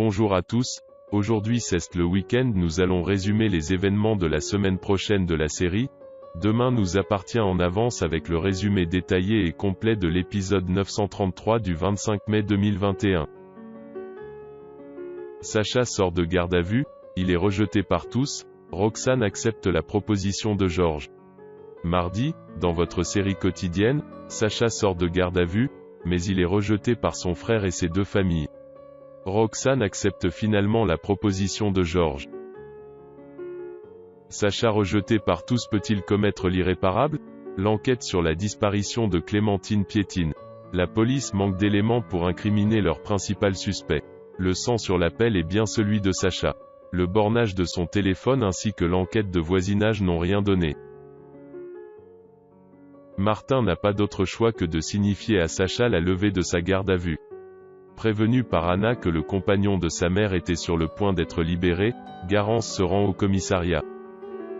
Bonjour à tous, aujourd'hui c'est le week-end, nous allons résumer les événements de la semaine prochaine de la série. Demain nous appartient en avance avec le résumé détaillé et complet de l'épisode 933 du 25 mai 2021. Sacha sort de garde à vue, il est rejeté par tous, Roxane accepte la proposition de Georges. Mardi, dans votre série quotidienne, Sacha sort de garde à vue, mais il est rejeté par son frère et ses deux familles. Roxane accepte finalement la proposition de Georges. Sacha rejeté par tous peut-il commettre l'irréparable? L'enquête sur la disparition de Clémentine piétine. La police manque d'éléments pour incriminer leur principal suspect. Le sang sur la pelle est bien celui de Sacha. Le bornage de son téléphone ainsi que l'enquête de voisinage n'ont rien donné. Martin n'a pas d'autre choix que de signifier à Sacha la levée de sa garde à vue. Prévenu par Anna que le compagnon de sa mère était sur le point d'être libéré, Garance se rend au commissariat.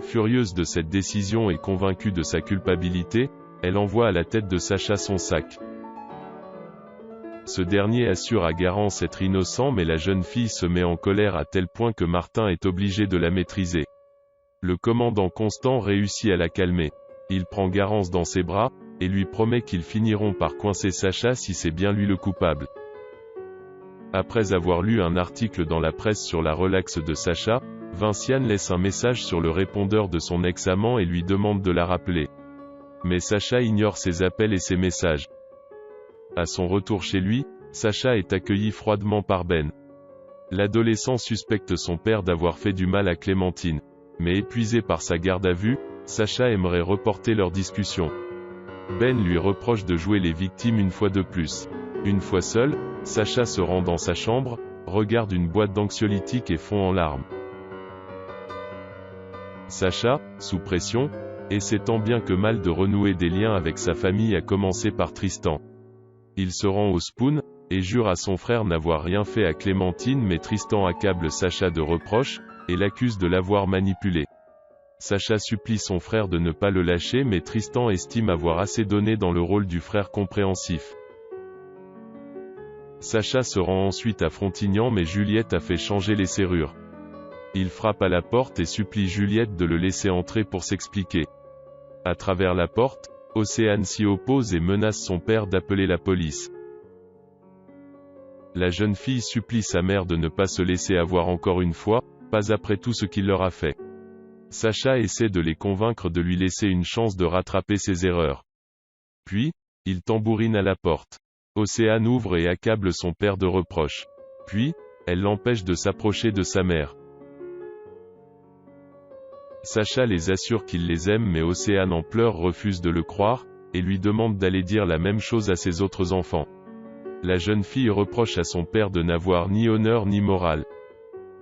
Furieuse de cette décision et convaincue de sa culpabilité, elle envoie à la tête de Sacha son sac. Ce dernier assure à Garance être innocent, mais la jeune fille se met en colère à tel point que Martin est obligé de la maîtriser. Le commandant Constant réussit à la calmer. Il prend Garance dans ses bras, et lui promet qu'ils finiront par coincer Sacha si c'est bien lui le coupable. Après avoir lu un article dans la presse sur la relaxe de Sacha, Vinciane laisse un message sur le répondeur de son ex-amant et lui demande de la rappeler. Mais Sacha ignore ses appels et ses messages. À son retour chez lui, Sacha est accueilli froidement par Ben. L'adolescent suspecte son père d'avoir fait du mal à Clémentine. Mais épuisé par sa garde à vue, Sacha aimerait reporter leur discussion. Ben lui reproche de jouer les victimes une fois de plus. Une fois seul, Sacha se rend dans sa chambre, regarde une boîte d'anxiolytiques et fond en larmes. Sacha, sous pression, essaie tant bien que mal de renouer des liens avec sa famille à commencer par Tristan. Il se rend au Spoon, et jure à son frère n'avoir rien fait à Clémentine, mais Tristan accable Sacha de reproches, et l'accuse de l'avoir manipulé. Sacha supplie son frère de ne pas le lâcher, mais Tristan estime avoir assez donné dans le rôle du frère compréhensif. Sacha se rend ensuite à Frontignan, mais Juliette a fait changer les serrures. Il frappe à la porte et supplie Juliette de le laisser entrer pour s'expliquer. À travers la porte, Océane s'y oppose et menace son père d'appeler la police. La jeune fille supplie sa mère de ne pas se laisser avoir encore une fois, pas après tout ce qu'il leur a fait. Sacha essaie de les convaincre de lui laisser une chance de rattraper ses erreurs. Puis, il tambourine à la porte. Océane ouvre et accable son père de reproches. Puis, elle l'empêche de s'approcher de sa mère. Sacha les assure qu'il les aime, mais Océane en pleurs refuse de le croire, et lui demande d'aller dire la même chose à ses autres enfants. La jeune fille reproche à son père de n'avoir ni honneur ni morale.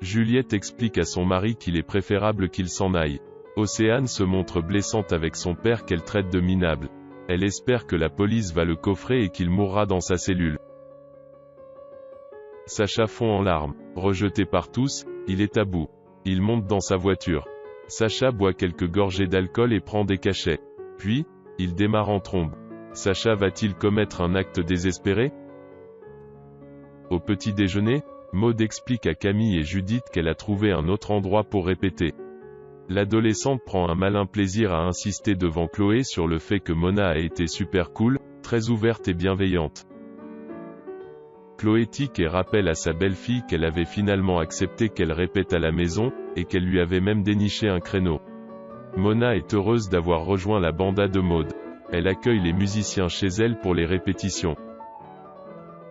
Juliette explique à son mari qu'il est préférable qu'il s'en aille. Océane se montre blessante avec son père qu'elle traite de minable. Elle espère que la police va le coffrer et qu'il mourra dans sa cellule. Sacha fond en larmes. Rejeté par tous, il est à bout. Il monte dans sa voiture. Sacha boit quelques gorgées d'alcool et prend des cachets. Puis, il démarre en trombe. Sacha va-t-il commettre un acte désespéré? Au petit déjeuner, Maud explique à Camille et Judith qu'elle a trouvé un autre endroit pour répéter. L'adolescente prend un malin plaisir à insister devant Chloé sur le fait que Mona a été super cool, très ouverte et bienveillante. Chloé tique et rappelle à sa belle-fille qu'elle avait finalement accepté qu'elle répète à la maison, et qu'elle lui avait même déniché un créneau. Mona est heureuse d'avoir rejoint la banda de Maud. Elle accueille les musiciens chez elle pour les répétitions.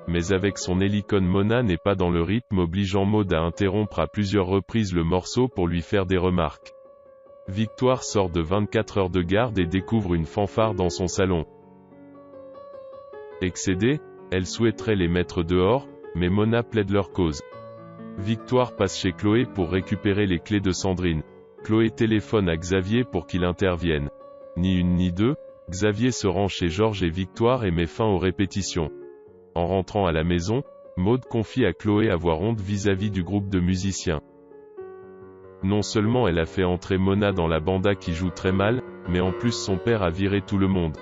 Mais avec son hélicone, Mona n'est pas dans le rythme, obligeant Maud à interrompre à plusieurs reprises le morceau pour lui faire des remarques. Victoire sort de 24 heures de garde et découvre une fanfare dans son salon. Excédée, elle souhaiterait les mettre dehors, mais Mona plaide leur cause. Victoire passe chez Chloé pour récupérer les clés de Sandrine. Chloé téléphone à Xavier pour qu'il intervienne. Ni une ni deux, Xavier se rend chez Georges et Victoire et met fin aux répétitions. En rentrant à la maison, Maud confie à Chloé avoir honte vis-à-vis du groupe de musiciens. Non seulement elle a fait entrer Mona dans la banda qui joue très mal, mais en plus son père a viré tout le monde.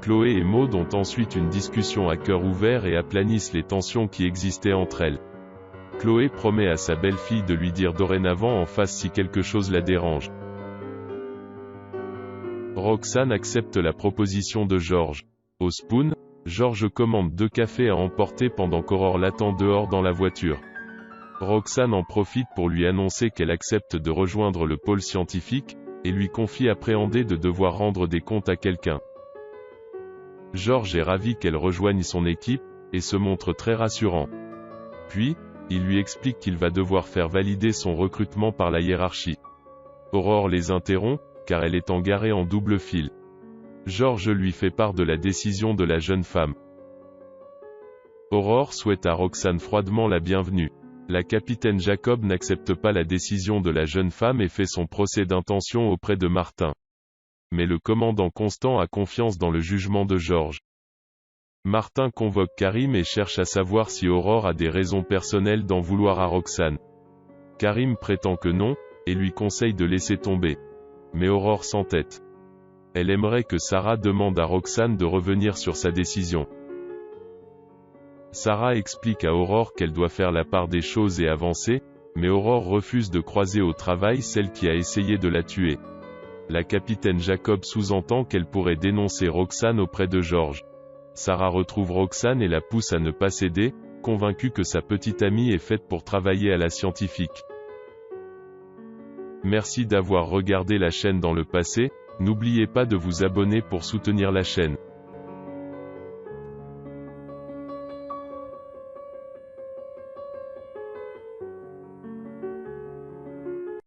Chloé et Maud ont ensuite une discussion à cœur ouvert et aplanissent les tensions qui existaient entre elles. Chloé promet à sa belle-fille de lui dire dorénavant en face si quelque chose la dérange. Roxane accepte la proposition de George. Au Spoon, George commande 2 cafés à emporter pendant qu'Aurore l'attend dehors dans la voiture. Roxane en profite pour lui annoncer qu'elle accepte de rejoindre le pôle scientifique, et lui confie appréhender de devoir rendre des comptes à quelqu'un. George est ravi qu'elle rejoigne son équipe, et se montre très rassurant. Puis, il lui explique qu'il va devoir faire valider son recrutement par la hiérarchie. Aurore les interrompt, car elle est garée en double file. George lui fait part de la décision de la jeune femme. Aurore souhaite à Roxane froidement la bienvenue. La capitaine Jacob n'accepte pas la décision de la jeune femme et fait son procès d'intention auprès de Martin. Mais le commandant Constant a confiance dans le jugement de George. Martin convoque Karim et cherche à savoir si Aurore a des raisons personnelles d'en vouloir à Roxane. Karim prétend que non, et lui conseille de laisser tomber. Mais Aurore s'entête. Elle aimerait que Sarah demande à Roxane de revenir sur sa décision. Sarah explique à Aurore qu'elle doit faire la part des choses et avancer, mais Aurore refuse de croiser au travail celle qui a essayé de la tuer. La capitaine Jacob sous-entend qu'elle pourrait dénoncer Roxane auprès de George. Sarah retrouve Roxane et la pousse à ne pas céder, convaincue que sa petite amie est faite pour travailler à la scientifique. Merci d'avoir regardé la chaîne dans le passé, n'oubliez pas de vous abonner pour soutenir la chaîne.